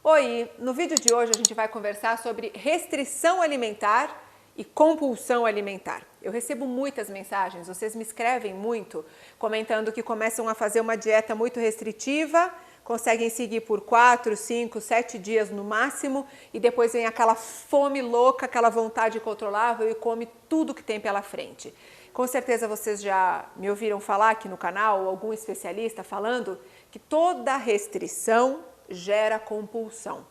Oi, no vídeo de hoje a gente vai conversar sobre restrição alimentar e compulsão alimentar. Eu recebo muitas mensagens, vocês me escrevem muito, comentando que começam a fazer uma dieta muito restritiva, conseguem seguir por 4, 5, 7 dias no máximo e depois vem aquela fome louca, aquela vontade incontrolável e come tudo que tem pela frente. Com certeza vocês já me ouviram falar aqui no canal, ou algum especialista falando que toda restrição gera compulsão.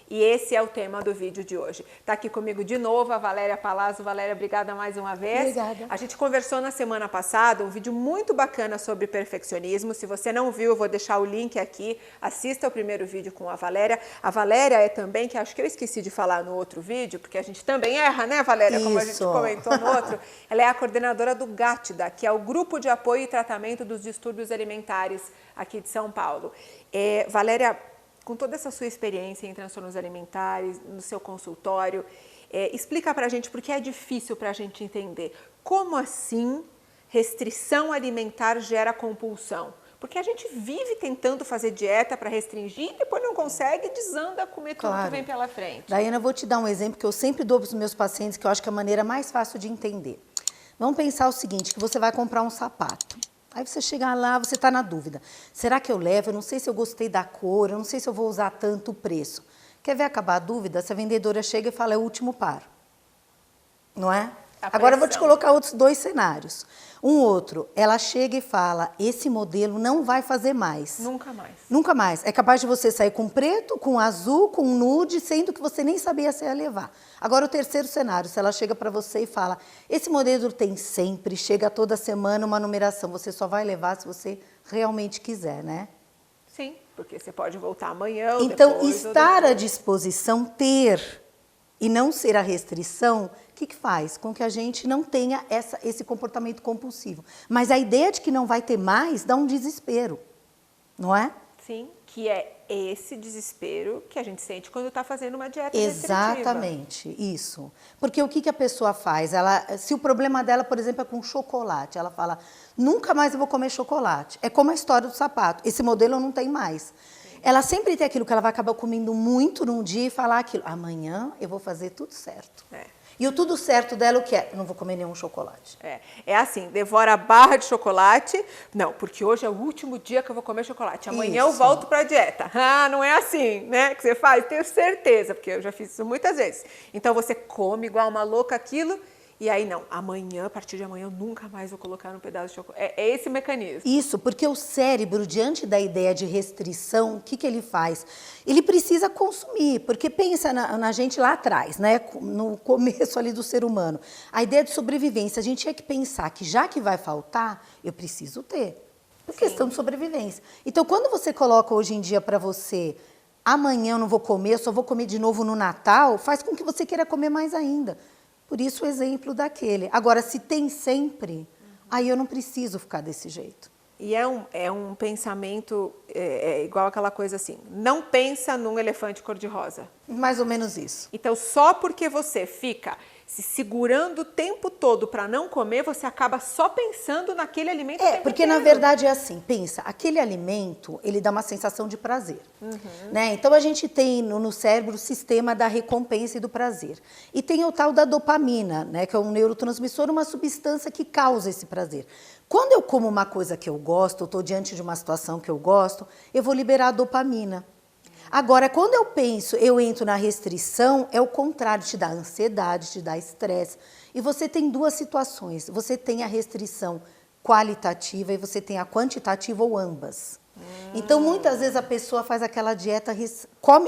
E esse é o tema do vídeo de hoje. Está aqui comigo de novo a Valéria Palazzo. Valéria, obrigada mais uma vez. Obrigada. A gente conversou na semana passada um vídeo muito bacana sobre perfeccionismo. Se você não viu, eu vou deixar o link aqui. Assista o primeiro vídeo com a Valéria. A Valéria é também, que acho que eu esqueci de falar no outro vídeo, porque a gente também erra, né, Valéria? Como a gente comentou no outro. Ela é a coordenadora do GATDA, que é o Grupo de Apoio e Tratamento dos Distúrbios Alimentares aqui de São Paulo. Valéria, com toda essa sua experiência em transtornos alimentares, no seu consultório, explica pra gente, porque é difícil pra gente entender. Como assim restrição alimentar gera compulsão? Porque a gente vive tentando fazer dieta para restringir, depois não consegue e desanda a comer tudo que vem pela frente. Daiana, eu vou te dar um exemplo que eu sempre dou para os meus pacientes, que eu acho que é a maneira mais fácil de entender. Vamos pensar o seguinte, que você vai comprar um sapato. Aí você chega lá, você está na dúvida. Será que eu levo? Eu não sei se eu gostei da cor, eu não sei se eu vou usar tanto o preço. Quer ver acabar a dúvida? Se a vendedora chega e fala, é o último par. Não é? Agora eu vou te colocar outros dois cenários. Um outro, ela chega e fala, esse modelo não vai fazer mais. Nunca mais. Nunca mais. É capaz de você sair com preto, com azul, com nude, sendo que você nem sabia se ia levar. Agora o terceiro cenário, se ela chega para você e fala, esse modelo tem sempre, chega toda semana uma numeração, você só vai levar se você realmente quiser, né? Sim, porque você pode voltar amanhã ou então, depois. Estar à disposição, ter e não ser a restrição, o que faz? Com que a gente não tenha esse comportamento compulsivo. Mas a ideia de que não vai ter mais dá um desespero, não é? Sim, que é esse desespero que a gente sente quando está fazendo uma dieta restritiva. Exatamente, isso. Porque o que a pessoa faz? Se o problema dela, por exemplo, é com chocolate, ela fala, nunca mais eu vou comer chocolate. É como a história do sapato, esse modelo eu não tenho mais. Ela sempre tem aquilo que ela vai acabar comendo muito num dia e falar aquilo, amanhã eu vou fazer tudo certo. E o tudo certo dela o que é? Eu não vou comer nenhum chocolate. É assim, devora a barra de chocolate. Não, porque hoje é o último dia que eu vou comer chocolate. Amanhã eu volto para a dieta. Ah, não é assim, né? Que você faz? Tenho certeza, porque eu já fiz isso muitas vezes. Então você come igual uma louca aquilo. E aí não, amanhã, a partir de amanhã, eu nunca mais vou colocar um pedaço de chocolate. É esse mecanismo. Isso, porque o cérebro, diante da ideia de restrição, o que ele faz? Ele precisa consumir, porque pensa na gente lá atrás, né? No começo ali do ser humano. A ideia de sobrevivência, a gente tinha que pensar que já que vai faltar, eu preciso ter. Por questão de sobrevivência. Então, quando você coloca hoje em dia para você, amanhã eu não vou comer, eu só vou comer de novo no Natal, faz com que você queira comer mais ainda. Por isso o exemplo daquele. Agora, se tem sempre, aí eu não preciso ficar desse jeito. E é um pensamento igual aquela coisa assim, não pensa num elefante cor-de-rosa. Mais ou menos isso. Então, só porque você fica se segurando o tempo todo para não comer, você acaba só pensando naquele alimento. Porque na verdade é assim, pensa, aquele alimento, ele dá uma sensação de prazer. Né? Então a gente tem no cérebro o sistema da recompensa e do prazer. E tem o tal da dopamina, né, que é um neurotransmissor, uma substância que causa esse prazer. Quando eu como uma coisa que eu gosto, eu estou diante de uma situação que eu gosto, eu vou liberar a dopamina. Agora, quando eu entro na restrição, é o contrário, te dá ansiedade, te dá estresse. E você tem duas situações, você tem a restrição qualitativa e você tem a quantitativa ou ambas. Então, muitas vezes a pessoa faz aquela dieta,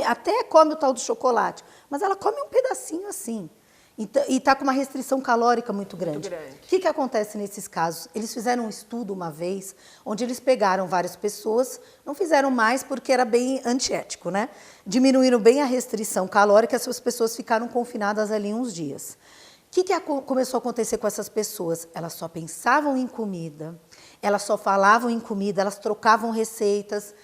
até come o tal do chocolate, mas ela come um pedacinho assim. E está com uma restrição calórica muito grande. O que acontece nesses casos? Eles fizeram um estudo uma vez, onde eles pegaram várias pessoas, não fizeram mais porque era bem antiético, né? Diminuíram bem a restrição calórica, essas pessoas ficaram confinadas ali uns dias. O que começou a acontecer com essas pessoas? Elas só pensavam em comida, elas só falavam em comida, elas trocavam receitas.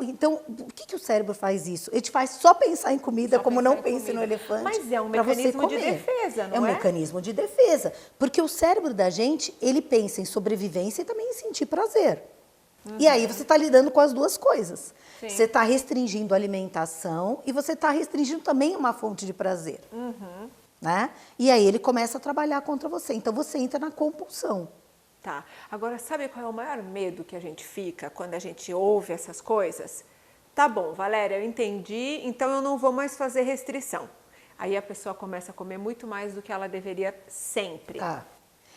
Então, por que o cérebro faz isso? Ele te faz só pensar em comida, como não pense no elefante. Mas é um mecanismo de defesa, não é? É um mecanismo de defesa. Porque o cérebro da gente, ele pensa em sobrevivência e também em sentir prazer. E aí você está lidando com as duas coisas. Sim. Você está restringindo a alimentação e você está restringindo também uma fonte de prazer. Né? E aí ele começa a trabalhar contra você. Então você entra na compulsão. Tá. Agora, sabe qual é o maior medo que a gente fica quando a gente ouve essas coisas? Tá bom, Valéria, eu entendi, então eu não vou mais fazer restrição. Aí a pessoa começa a comer muito mais do que ela deveria sempre. Tá.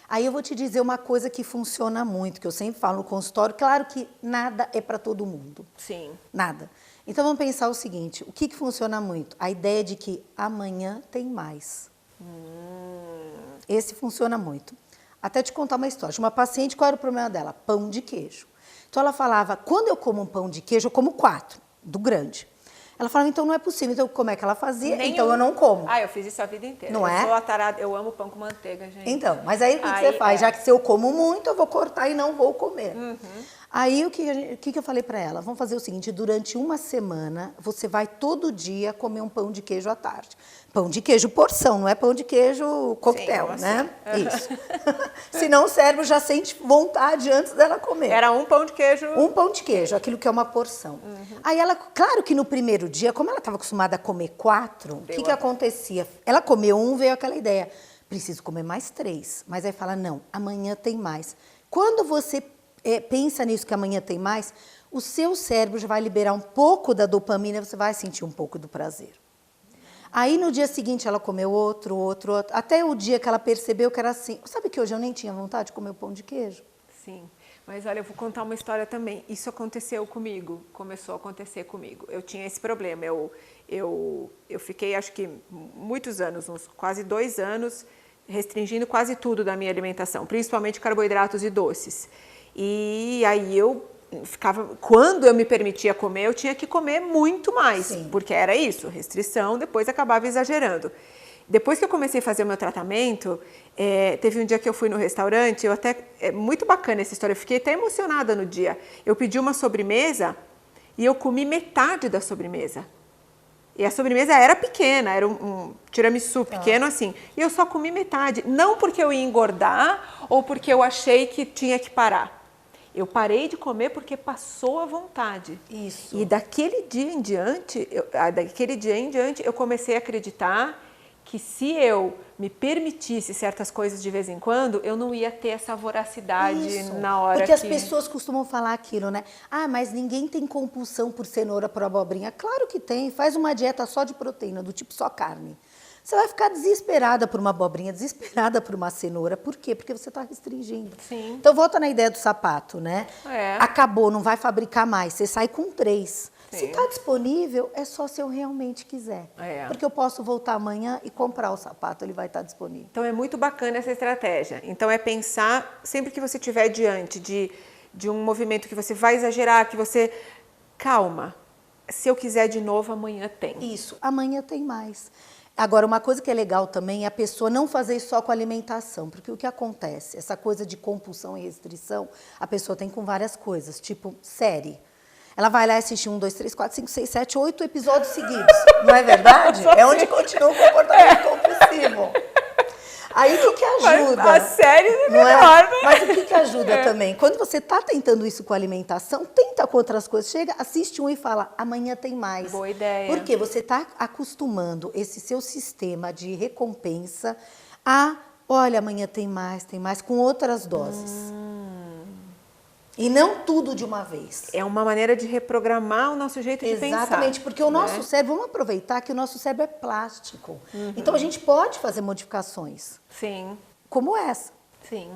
Aí eu vou te dizer uma coisa que funciona muito, que eu sempre falo no consultório. Claro que nada é para todo mundo. Sim. Nada. Então vamos pensar o seguinte, o que funciona muito? A ideia de que amanhã tem mais. Esse funciona muito. Até te contar uma história. De uma paciente, qual era o problema dela? Pão de queijo. Então ela falava, quando eu como um pão de queijo, eu como 4, do grande. Ela falava, então não é possível. Então como é que ela fazia? Então eu não como. Ah, eu fiz isso a vida inteira. Não é? Eu sou atarada, eu amo pão com manteiga, gente. Então, mas aí o que você faz? Já que se eu como muito, eu vou cortar e não vou comer. Aí o que eu falei para ela? Vamos fazer o seguinte, durante uma semana, você vai todo dia comer um pão de queijo à tarde. Pão de queijo porção, não é pão de queijo coquetel, sim, né? Isso. Senão o cérebro já sente vontade antes dela comer. Era um pão de queijo. Um pão de queijo, aquilo que é uma porção. Aí ela, claro que no primeiro dia, como ela estava acostumada a comer 4, o que acontecia? Ela comeu um, veio aquela ideia, preciso comer mais 3. Mas aí fala, não, amanhã tem mais. Quando você pensa nisso que amanhã tem mais, o seu cérebro já vai liberar um pouco da dopamina, você vai sentir um pouco do prazer. Aí no dia seguinte ela comeu outro, até o dia que ela percebeu que era assim. Sabe que hoje eu nem tinha vontade de comer o pão de queijo? Sim, mas olha, eu vou contar uma história também. Isso aconteceu comigo, começou a acontecer comigo. Eu tinha esse problema, eu fiquei acho que muitos anos, uns quase 2 anos, restringindo quase tudo da minha alimentação, principalmente carboidratos e doces. E aí eu ficava, quando eu me permitia comer, eu tinha que comer muito mais, Sim. porque era isso, restrição, depois acabava exagerando. Depois que eu comecei a fazer o meu tratamento, teve um dia que eu fui no restaurante, é muito bacana essa história, eu fiquei até emocionada no dia. Eu pedi uma sobremesa e eu comi metade da sobremesa. E a sobremesa era pequena, era um tiramisu pequeno assim. E eu só comi metade, não porque eu ia engordar ou porque eu achei que tinha que parar. Eu parei de comer porque passou a vontade. Isso. E daquele dia em diante, eu comecei a acreditar que se eu me permitisse certas coisas de vez em quando, eu não ia ter essa voracidade Isso. na hora Porque as pessoas costumam falar aquilo, né? Ah, mas ninguém tem compulsão por cenoura, por abobrinha. Claro que tem. Faz uma dieta só de proteína, do tipo só carne. Você vai ficar desesperada por uma abobrinha, desesperada por uma cenoura. Por quê? Porque você está restringindo. Sim. Então, volta na ideia do sapato, né? É. Acabou, não vai fabricar mais. Você sai com 3. Sim. Se está disponível, é só se eu realmente quiser. É. Porque eu posso voltar amanhã e comprar o sapato, ele vai estar disponível. Então é muito bacana essa estratégia. Então é pensar, sempre que você estiver diante de um movimento que você vai exagerar, que você... Calma, se eu quiser de novo, amanhã tem. Isso, amanhã tem mais. Agora, uma coisa que é legal também é a pessoa não fazer isso só com alimentação, porque o que acontece? Essa coisa de compulsão e restrição, a pessoa tem com várias coisas, tipo série. Ela vai lá e assiste 1, 2, 3, 4, 5, 6, 7, 8 episódios seguidos. Não é verdade? É onde continua o comportamento compulsivo. Aí o que ajuda? A série é não melhor, né? Mas o que ajuda também? Quando você está tentando isso com a alimentação, tenta com outras coisas. Chega, assiste um e fala, amanhã tem mais. Boa ideia. Porque você está acostumando esse seu sistema de recompensa a, olha, amanhã tem mais, com outras doses. E não tudo de uma vez. É uma maneira de reprogramar o nosso jeito de pensar. Exatamente, porque o nosso cérebro, vamos aproveitar que o nosso cérebro é plástico. Então a gente pode fazer modificações. Sim. Como essa. Sim.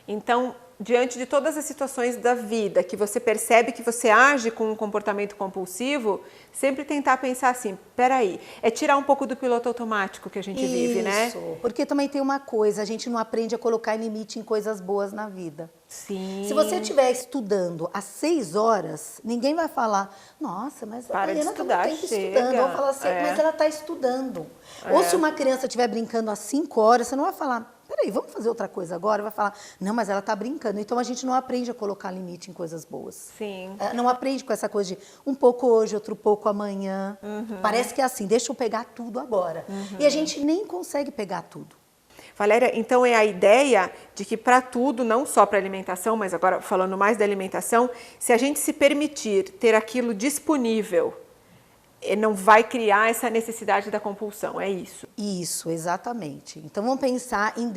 Então, diante de todas as situações da vida que você percebe que você age com um comportamento compulsivo, sempre tentar pensar assim, peraí, é tirar um pouco do piloto automático que a gente vive, né? Isso, porque também tem uma coisa, a gente não aprende a colocar limite em coisas boas na vida. Sim. Se você estiver estudando às 6 horas, ninguém vai falar, nossa, mas a Para de Mariana está muito estudar, tempo chega. estudando. Vão falar assim, mas ela está estudando. Ou se uma criança estiver brincando às 5 horas, você não vai falar, peraí, vamos fazer outra coisa agora? Vai falar, não, mas ela está brincando. Então a gente não aprende a colocar limite em coisas boas. Sim. Não aprende com essa coisa de um pouco hoje, outro pouco amanhã. Parece que é assim, deixa eu pegar tudo agora. E a gente nem consegue pegar tudo. Valéria, então é a ideia de que para tudo, não só para alimentação, mas agora falando mais da alimentação, se a gente se permitir ter aquilo disponível, não vai criar essa necessidade da compulsão, é isso? Isso, exatamente. Então vamos pensar em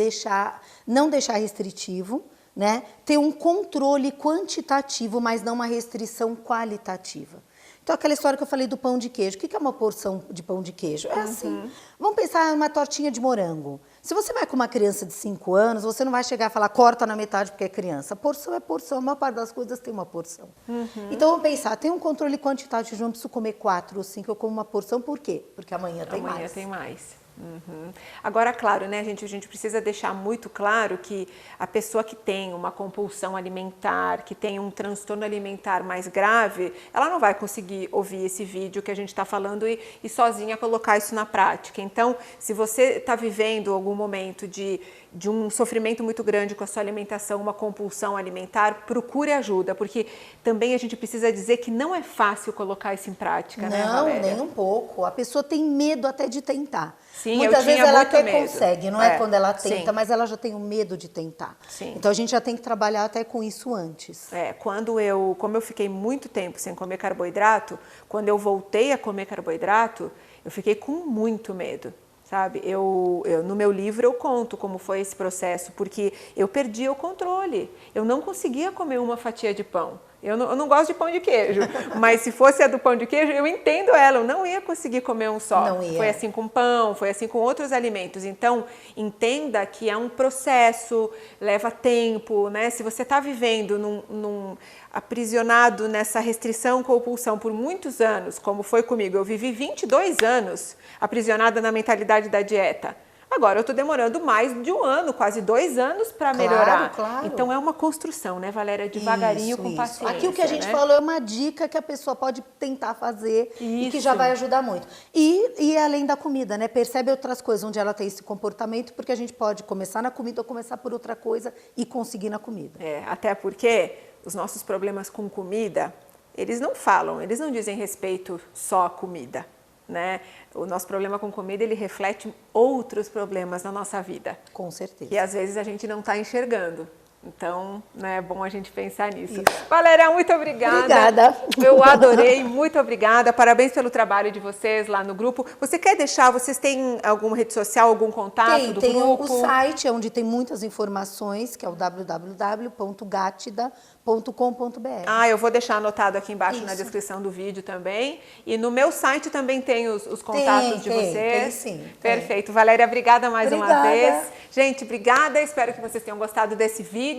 não deixar restritivo, né? Ter um controle quantitativo, mas não uma restrição qualitativa. Então, aquela história que eu falei do pão de queijo. O que é uma porção de pão de queijo? É assim. Vamos pensar em uma tortinha de morango. Se você vai com uma criança de 5 anos, você não vai chegar e falar, corta na metade porque é criança. Porção é porção. A maior parte das coisas tem uma porção. Então, vamos pensar, tem um controle quantitativo. Eu não preciso comer 4 ou 5, eu como uma porção. Por quê? Porque amanhã tem mais. Amanhã tem mais. Agora, claro, né, a gente precisa deixar muito claro que a pessoa que tem uma compulsão alimentar, que tem um transtorno alimentar mais grave, ela não vai conseguir ouvir esse vídeo que a gente está falando e sozinha colocar isso na prática. Então, se você está vivendo algum momento de um sofrimento muito grande com a sua alimentação, uma compulsão alimentar, procure ajuda, porque também a gente precisa dizer que não é fácil colocar isso em prática, né, Valéria? Não, nem um pouco. A pessoa tem medo até de tentar. Sim, muitas vezes ela até medo. consegue, não é quando ela tenta, sim. mas ela já tem o medo de tentar. Sim. Então a gente já tem que trabalhar até com isso antes. Como eu fiquei muito tempo sem comer carboidrato, quando eu voltei a comer carboidrato, eu fiquei com muito medo. Sabe, no meu livro eu conto como foi esse processo, porque eu perdi o controle, eu não conseguia comer uma fatia de pão. Eu não gosto de pão de queijo, mas se fosse a do pão de queijo, eu entendo ela, eu não ia conseguir comer um só. Não ia. Foi assim com pão, foi assim com outros alimentos. Então, entenda que é um processo, leva tempo, né? Se você está vivendo aprisionado nessa restrição, compulsão por muitos anos, como foi comigo, eu vivi 22 anos aprisionada na mentalidade da dieta. Agora eu estou demorando mais de 1 ano, quase 2 anos para melhorar. Claro. Então é uma construção, né, Valéria? Devagarinho, com paciência. Aqui o que a gente falou é uma dica que a pessoa pode tentar fazer e que já vai ajudar muito. E além da comida, né? Percebe outras coisas onde ela tem esse comportamento, porque a gente pode começar na comida ou começar por outra coisa e conseguir na comida. Até porque os nossos problemas com comida, eles não falam, eles não dizem respeito só à comida. Né? O nosso problema com comida, ele reflete outros problemas na nossa vida. Com certeza. Que às vezes a gente não está enxergando. Então, né, é bom a gente pensar nisso. Isso. Valéria, muito obrigada. Obrigada. Eu adorei, muito obrigada. Parabéns pelo trabalho de vocês lá no grupo. Vocês têm alguma rede social, algum contato do tem grupo? Tem o site, onde tem muitas informações, que é o www.gatida.com.br. Eu vou deixar anotado aqui embaixo na descrição do vídeo também. E no meu site também tem os contatos de vocês. Tem sim. Perfeito. Valéria, obrigada mais uma vez. Gente, obrigada. Espero que vocês tenham gostado desse vídeo.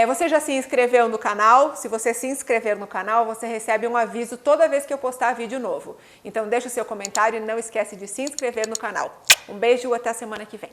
Você já se inscreveu no canal? Se você se inscrever no canal, você recebe um aviso toda vez que eu postar vídeo novo. Então deixa o seu comentário e não esquece de se inscrever no canal. Um beijo e até a semana que vem.